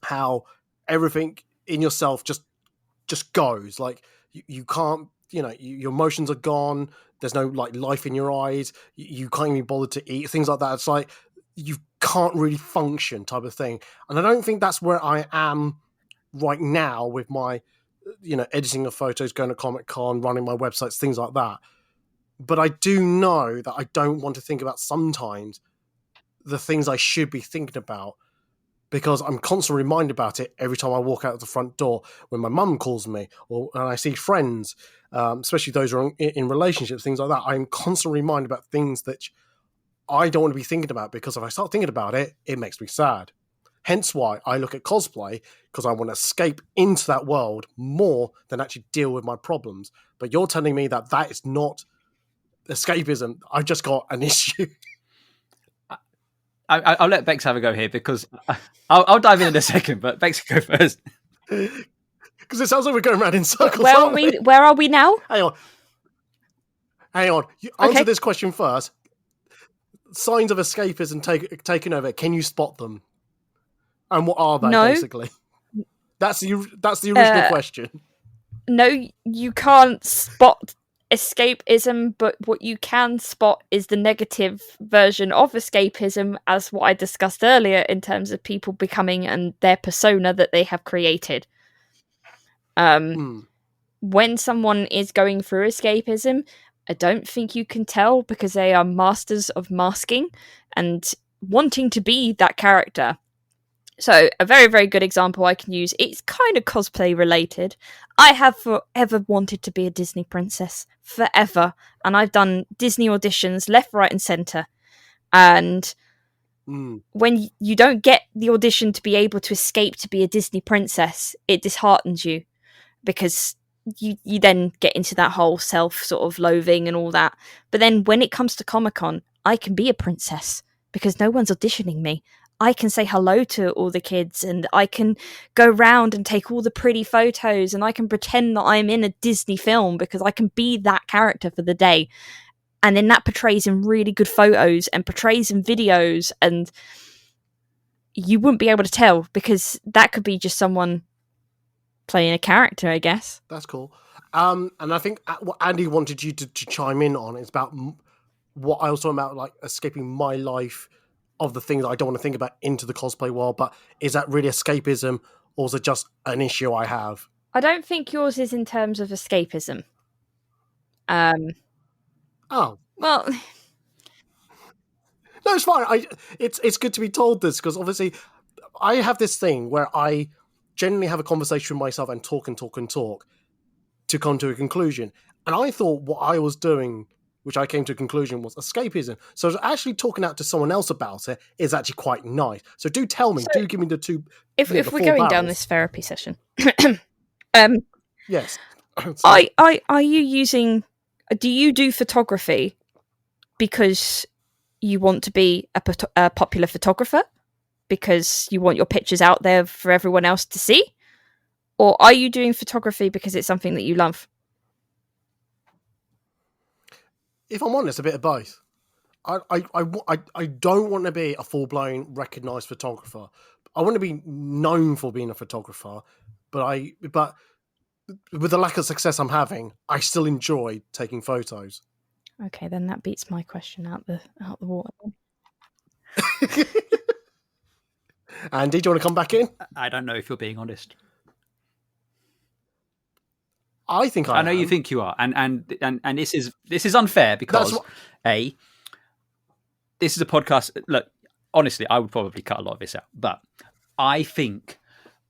how everything in yourself just goes. Like you can't, your emotions are gone. There's no like life in your eyes. You can't even bother to eat, things like that. It's like you can't really function type of thing. And I don't think that's where I am right now with my, editing of photos, going to Comic-Con, running my websites, things like that. But I do know that I don't want to think about sometimes the things I should be thinking about because I'm constantly reminded about it every time I walk out of the front door, when my mum calls me or when I see friends, especially those who are in relationships, things like that. I'm constantly reminded about things that I don't want to be thinking about because if I start thinking about it, it makes me sad. Hence why I look at cosplay, because I want to escape into that world more than actually deal with my problems. But you're telling me that is not escapism. I've just got an issue. I'll let Bex have a go here because I'll dive in a second, but Bex can go first. Because it sounds like we're going around in circles. Where are we now? Hang on. You answer this question first. Signs of escapism taking over. Can you spot them? And what are they, basically? That's the original question. No, you can't spot escapism, but what you can spot is the negative version of escapism, as what I discussed earlier in terms of people becoming and their persona that they have created. When someone is going through escapism, I don't think you can tell because they are masters of masking and wanting to be that character. So a very, very good example I can use, it's kind of cosplay related. I have forever wanted to be a Disney princess, forever. And I've done Disney auditions left, right and centre. And when you don't get the audition to be able to escape to be a Disney princess, it disheartens you because you then get into that whole self sort of loathing and all that. But then when it comes to Comic-Con, I can be a princess because no one's auditioning me. I can say hello to all the kids and I can go round and take all the pretty photos and I can pretend that I'm in a Disney film because I can be that character for the day. And then that portrays in really good photos and portrays in videos and you wouldn't be able to tell because that could be just someone playing a character, I guess. That's cool. And I think what Andy wanted you to chime in on is about what I was talking about, like escaping my life of the things I don't want to think about into the cosplay world, but is that really escapism or is it just an issue I have? I don't think yours is in terms of escapism. Oh. Well... No, it's fine. It's good to be told this because obviously I have this thing where I generally have a conversation with myself and talk to come to a conclusion. And I thought what I was doing, which I came to a conclusion, was escapism. So actually talking out to someone else about it is actually quite nice. So do tell me, do give me the two. If the we're four going down barrels. this therapy session, Yes. are you using? Do you do photography because you want to be a popular photographer? Because you want your pictures out there for everyone else to see? Or are you doing photography because it's something that you love? If I'm honest, a bit of both. I don't want to be a full-blown recognised photographer. I want to be known for being a photographer, but with the lack of success I'm having, I still enjoy taking photos. Okay, then that beats my question out the water. Andy, do you want to come back in? I don't know if you're being honest. I think I know am. you think you are, and this is unfair because this is a podcast. Look, honestly, I would probably cut a lot of this out, but I think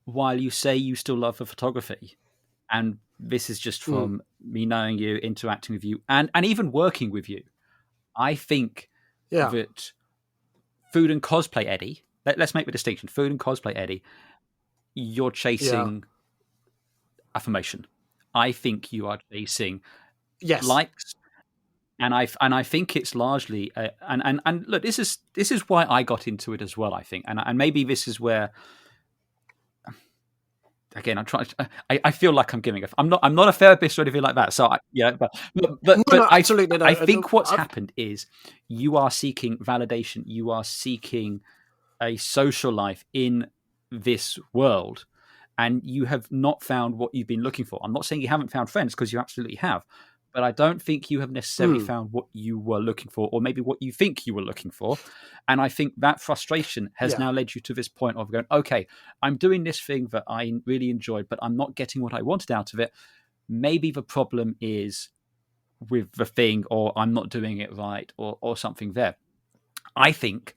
while you say you still love the photography, and this is just from me knowing you, interacting with you, and even working with you, I think that food and cosplay Eddie. Let's make the distinction: food and cosplay Eddie. You're chasing affirmation. I think you are chasing likes, and I think it's largely and look, this is why I got into it as well. I think, and maybe this is where, again, I'm trying. I feel like I'm giving. I'm not a therapist or anything like that. So I think what's happened is you are seeking validation. You are seeking a social life in this world. And you have not found what you've been looking for. I'm not saying you haven't found friends, because you absolutely have. But I don't think you have necessarily found what you were looking for, or maybe what you think you were looking for. And I think that frustration has now led you to this point of going, okay, I'm doing this thing that I really enjoyed, but I'm not getting what I wanted out of it. Maybe the problem is with the thing, or I'm not doing it right, or something there. I think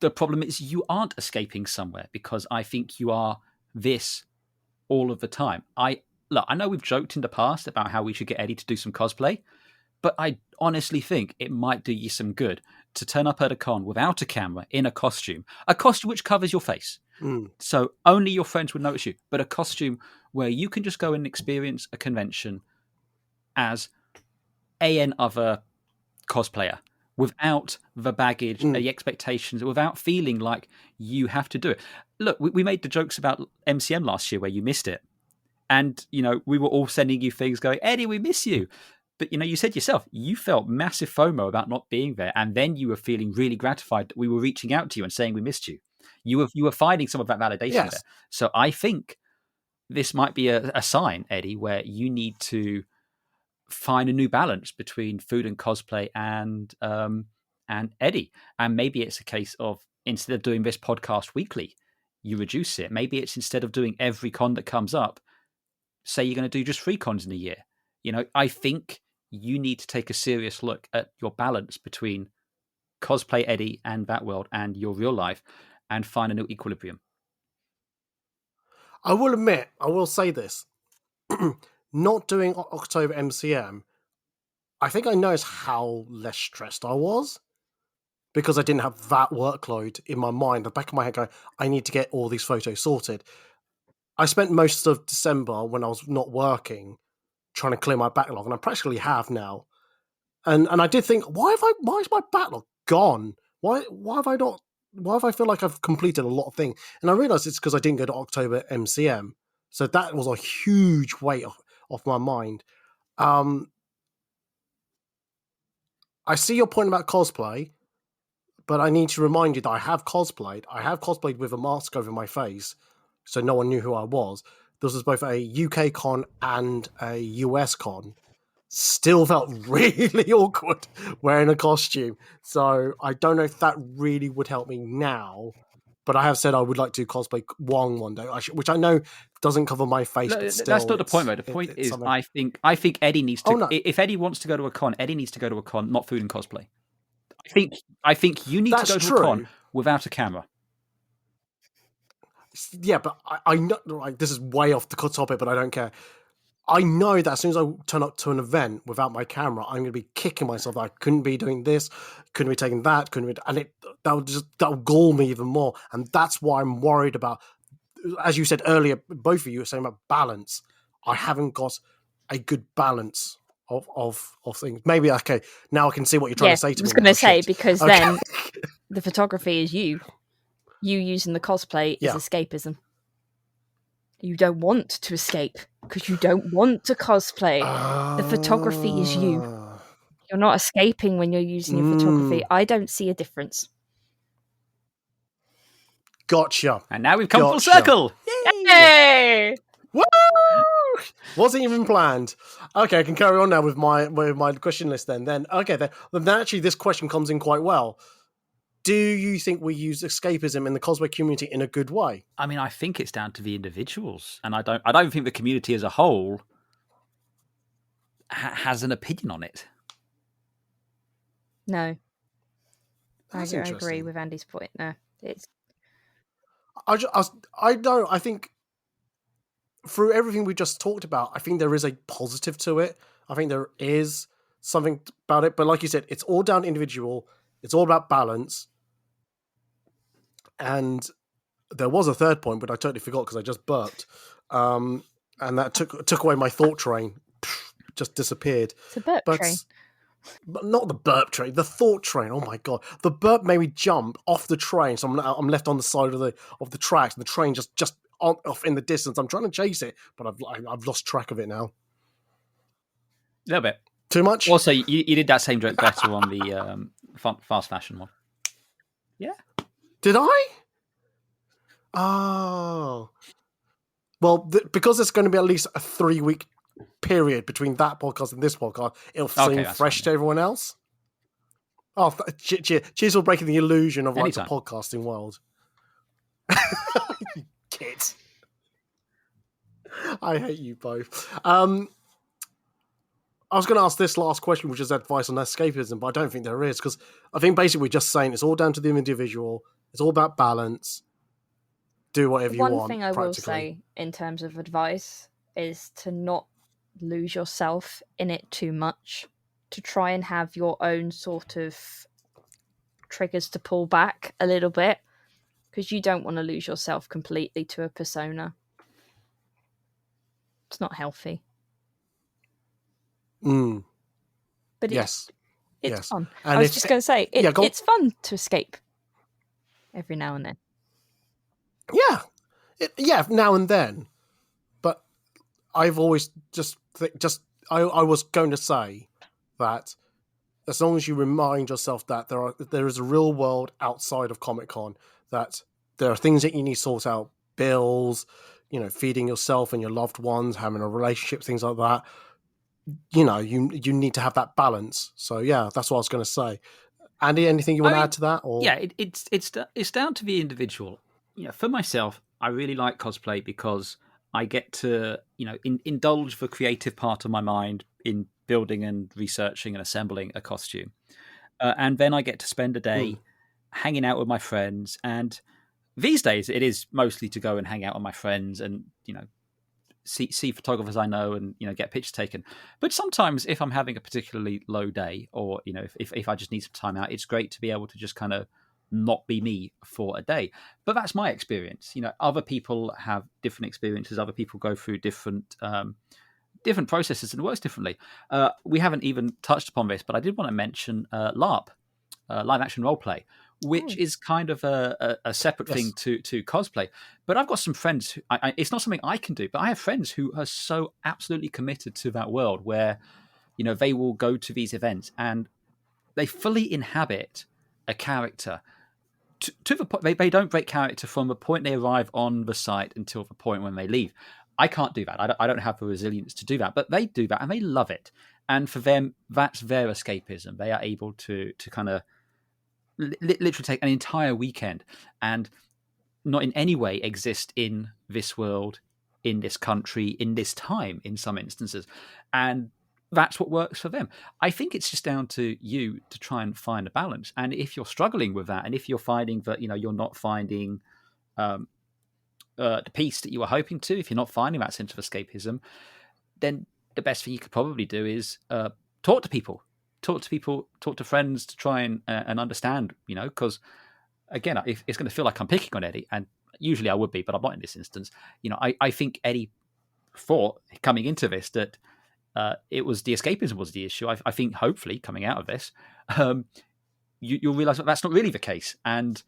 the problem is you aren't escaping somewhere, because I think you are this all of the time. I know we've joked in the past about how we should get Eddie to do some cosplay, but I honestly think it might do you some good to turn up at a con without a camera, in a costume which covers your face, so only your friends would notice you, but a costume where you can just go and experience a convention as other cosplayer, without the baggage, the expectations, without feeling like you have to do it. Look, we made the jokes about MCM last year where you missed it. And, we were all sending you things going, Eddie, we miss you. But, you said yourself, you felt massive FOMO about not being there. And then you were feeling really gratified that we were reaching out to you and saying we missed you. You were finding some of that validation there. So I think this might be a sign, Eddie, where you need to find a new balance between food and cosplay and Eddie. And maybe it's a case of, instead of doing this podcast weekly, you reduce it. Maybe it's, instead of doing every con that comes up, say you're going to do just 3 cons in a year. I think you need to take a serious look at your balance between cosplay Eddie and that world and your real life, and find a new equilibrium. I will admit, I will say this. Not doing October MCM, I think I noticed how less stressed I was, because I didn't have that workload in my mind, the back of my head going, I need to get all these photos sorted. I spent most of December, when I was not working, trying to clear my backlog, and I practically have now. And I did think, why is my backlog gone? Why have I feel like I've completed a lot of things? And I realized it's because I didn't go to October MCM. So that was a huge weight off my mind. I see your point about cosplay, but I need to remind you that I have cosplayed. I have cosplayed with a mask over my face, so no one knew who I was. This was both a UK con and a US con. Still felt really awkward wearing a costume. So I don't know if that really would help me now. But I have said I would like to cosplay Wong one day, which I know doesn't cover my face. No, but still, that's not the point, though. The point is, something... I think Eddie needs to. If Eddie wants to go to a con, Eddie needs to go to a con, not food and cosplay. I think you need to go to a con without a camera. Yeah, but I know, like, this is way off the topic, but I don't care. I know that as soon as I turn up to an event without my camera, I'm going to be kicking myself that I couldn't be doing this, couldn't be taking that, and that would gall me even more. And that's why I'm worried about, as you said earlier, both of you were saying about balance. I haven't got a good balance of things. Maybe, okay, now I can see what you're trying to say to me. I was going to say, shit. because Okay. then the photography is you using the cosplay is escapism. You don't want to escape because you don't want to cosplay. The photography is you. You're not escaping when you're using your photography. I don't see a difference. Gotcha. And now we've come full circle. Yay! Woo! Wasn't even planned. Okay, I can carry on now with my question list then. Then actually this question comes in quite well. Do you think we use escapism in the cosplay community in a good way? I mean, I think it's down to the individuals, and I don't think the community as a whole has an opinion on it. No. I That's agree with Andy's point. No, it's. I think through everything we just talked about, I think there is a positive to it. I think there is something about it, but like you said, it's all down to individual. It's all about balance. And there was a third point, but I totally forgot because I just burped, and that took away my thought train. Just disappeared. It's a burp train. But not the burp train, the thought train. Oh my god, the burp made me jump off the train, so I'm left on the side of the tracks. The train just off in the distance. I'm trying to chase it, but I've lost track of it now. A little bit. Too much. Also, you did that same joke better on the fast fashion one. Yeah. Did I? Oh. Well, because there's going to be at least a 3-week period between that podcast and this podcast, it'll seem fresh to everyone else. Oh, cheers for breaking the illusion of like the podcasting world. Kids. I hate you both. I was going to ask this last question, which is advice on escapism, but I don't think there is, because I think basically we're just saying it's all down to the individual. It's all about balance. Do whatever you want. One thing I will say in terms of advice is to not lose yourself in it too much, to try and have your own sort of triggers to pull back a little bit, because you don't want to lose yourself completely to a persona. It's not healthy. But it's fun. And I was just going to say, it's fun to escape every now and then. Yeah, now and then. But I've always I was going to say that as long as you remind yourself that there is a real world outside of Comic-Con, that there are things that you need to sort out, bills, feeding yourself and your loved ones, having a relationship, things like that. You need to have that balance. So yeah, that's what I was going to say. Andy, anything you want to add to that? Or yeah, it's down to the individual. For myself, I really like cosplay because I get to indulge the creative part of my mind in building and researching and assembling a costume, and then I get to spend a day hanging out with my friends. And these days, it is mostly to go and hang out with my friends and see photographers I know and get pictures taken. But sometimes if I'm having a particularly low day, or if I just need some time out, it's great to be able to just kind of not be me for a day. But that's my experience. Other people have different experiences. Other people go through different processes and it works differently. We haven't even touched upon this, but I did want to mention LARP, live action roleplay, which is kind of a separate thing to cosplay. But I've got some friends who, it's not something I can do, but I have friends who are so absolutely committed to that world where, they will go to these events and they fully inhabit a character to the point. They don't break character from the point they arrive on the site until the point when they leave. I can't do that. I don't have the resilience to do that, but they do that and they love it. And for them, that's their escapism. They are able to kind of literally take an entire weekend and not in any way exist in this world, in this country, in this time, in some instances. And that's what works for them. I think it's just down to you to try and find a balance. And if you're struggling with that, and if you're finding that, you're not finding the peace that you were hoping to, if you're not finding that sense of escapism, then the best thing you could probably do is talk to people, talk to friends to try and understand, because again, if it's going to feel like I'm picking on Eddie, and usually I would be, but I'm not in this instance. I think Eddie thought coming into this that it was the escapism was the issue. I think hopefully coming out of this, you'll realize that that's not really the case, and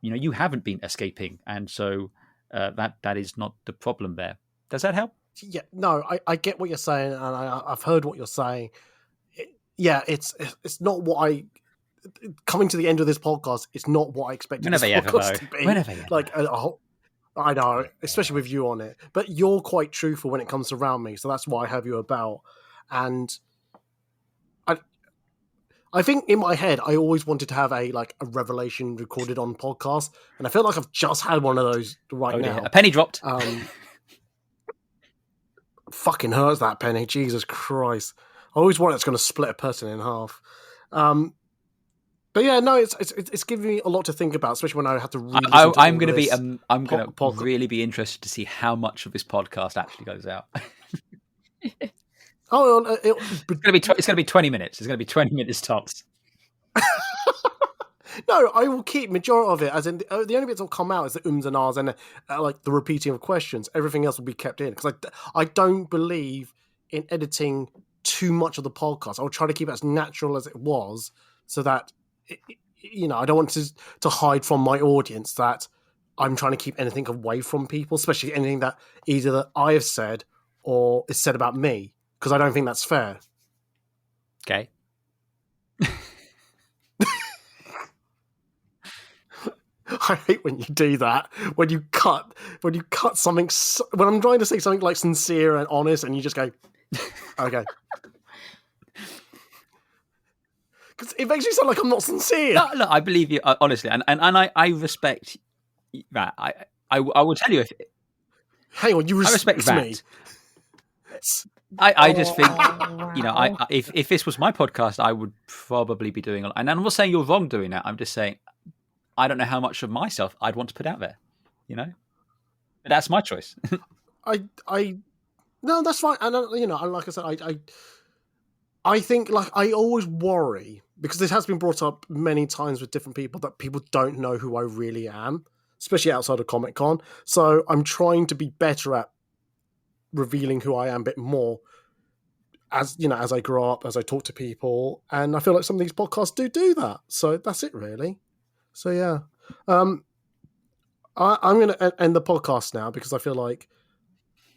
you haven't been escaping, and so that is not the problem there. Does that help? Yeah, no, I get what you're saying, and I've heard what you're saying. It's not what I. Coming to the end of this podcast, it's not what I expected this podcast to be. Whenever you like I know, especially with you on it. But you're quite truthful when it comes around me, so that's why I have you about. And I think in my head, I always wanted to have a revelation recorded on podcast, and I feel like I've just had one of those right now. A penny dropped. Fucking hurts, that penny. Jesus Christ! I always want it's going to split a person in half. But yeah, no, it's giving me a lot to think about, especially when I have to really. I'm going to really be interested to see how much of this podcast actually goes out. It's going to be 20 minutes. It's going to be 20 minutes tops. No, I will keep majority of it. As in, the only bits that will come out is the ums and ahs and the repeating of questions. Everything else will be kept in because I don't believe in editing too much of the podcast. I'll try to keep it as natural as it was, so that I don't want to hide from my audience that I'm trying to keep anything away from people, especially anything that either that I have said or is said about me, because I don't think that's fair. Okay. I hate when you do that. When you cut something. When I'm trying to say something like sincere and honest, and you just go, okay. Because it makes me sound like I'm not sincere. No, I believe you honestly, and I respect that. I will tell you if. Hang on, you respect me. I just think if this was my podcast, I would probably be doing. And I'm not saying you're wrong doing that. I'm just saying I don't know how much of myself I'd want to put out there. But that's my choice. No, that's fine. And like I said, I think I always worry, because this has been brought up many times with different people, that people don't know who I really am, especially outside of Comic-Con. So I'm trying to be better at revealing who I am a bit more as I grow up, as I talk to people. And I feel like some of these podcasts do that. So that's it, really. So yeah. I'm going to end the podcast now, because I feel like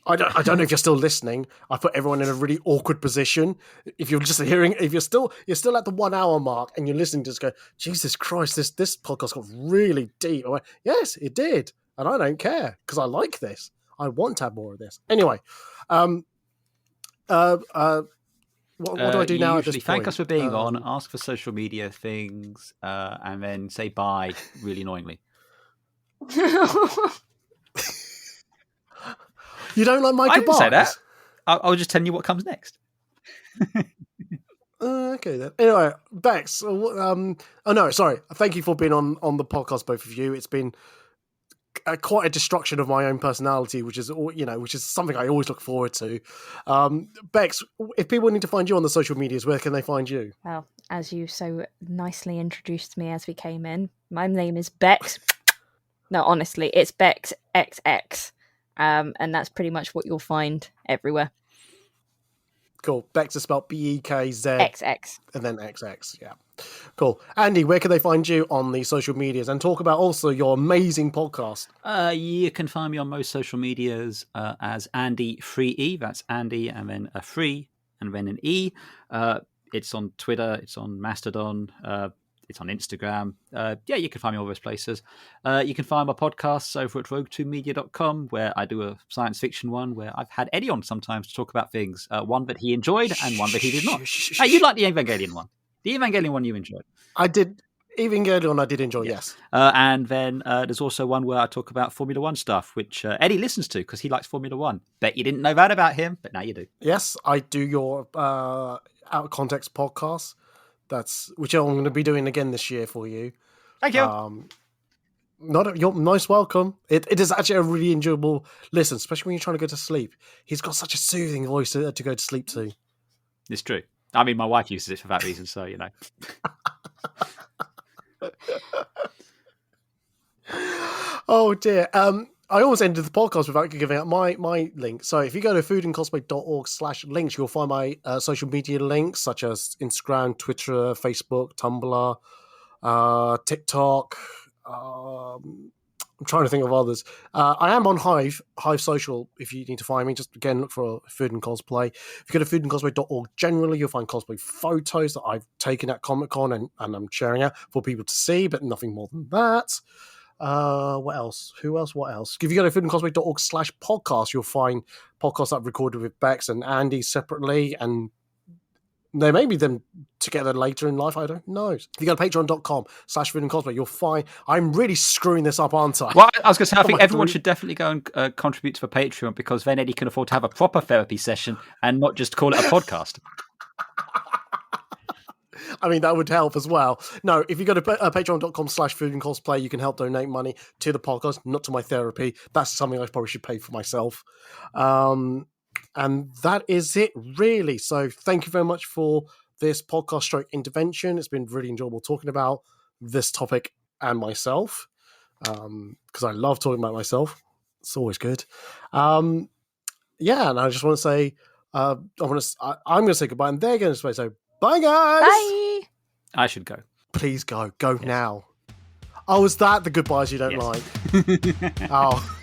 I don't know if you're still listening. I put everyone in a really awkward position. If you're just you're still at the 1 hour mark and you're listening to just go, Jesus Christ, this podcast got really deep. I went, yes, it did. And I don't care, because I like this. I want to have more of this. Anyway, what do I do now at this point? Thank us for being on, ask for social media things, and then say bye really annoyingly. You don't like my goodbyes? I didn't say that. I was just telling you what comes next. Okay then. Anyway, Bex. Sorry. Thank you for being on the podcast, both of you. It's been quite a destruction of my own personality, which is something I always look forward to. Bex, if people need to find you on the social medias, where can they find you? Well, as you so nicely introduced me as we came in, my name is Bex. No, honestly, it's Bex XX. And that's pretty much what you'll find everywhere. Cool. Bex is spelled BEKZ XX. And then XX. Yeah. Cool. Andy, where can they find you on the social medias, and talk about also your amazing podcast? You can find me on most social medias as Andy Free E. That's Andy and then a free and then an E. It's on Twitter. It's on Mastodon. It's on Instagram. You can find me all those places. You can find my podcasts over at rogue2media.com, where I do a science fiction one where I've had Eddie on sometimes to talk about things. One that he enjoyed and one that he did not. Hey, you like the Evangelion one. The Evangelion one you enjoyed. I did. Evangelion I did enjoy, yes. And then there's also one where I talk about Formula One stuff, which Eddie listens to because he likes Formula One. Bet you didn't know that about him, but now you do. Yes, I do your Out of Context podcast. Which I'm going to be doing again this year for you. Thank you. You're most welcome. It is actually a really enjoyable listen, especially when you're trying to go to sleep. He's got such a soothing voice to go to sleep to. It's true. I mean, my wife uses it for that reason, so you know. Oh dear. I almost ended the podcast without giving out my link. So if you go to foodandcosplay.org/links, you'll find my social media links such as Instagram, Twitter, Facebook, Tumblr, TikTok. I'm trying to think of others. I am on Hive Social. If you need to find me, just again look for Food and Cosplay. If you go to foodandcosplay.org, generally you'll find cosplay photos that I've taken at Comic-Con and I'm sharing out for people to see, but nothing more than that. What else? Who else? What else? If you go to foodandcosplay.org/podcast, you'll find podcasts I've recorded with Bex and Andy separately, and there may be them together later in life. I don't know. If you go to patreon.com/foodandcosplay, you'll find I'm really screwing this up, aren't I? Well, I was going to say, I think everyone should definitely go and contribute to the Patreon, because then Eddie can afford to have a proper therapy session and not just call it a podcast. I mean, that would help as well. No, if you go to patreon.com/foodandcosplay, you can help donate money to the podcast, not to my therapy. That's something I probably should pay for myself. And that is it, really. So thank you very much for this podcast stroke intervention. It's been really enjoyable talking about this topic and myself, because I love talking about myself. It's always good. Yeah, and I just want to say, I'm going to say goodbye, and they're going to say so. Bye, guys. Bye. I should go. Please go. Go now. Oh, is that the goodbyes you don't like? Oh.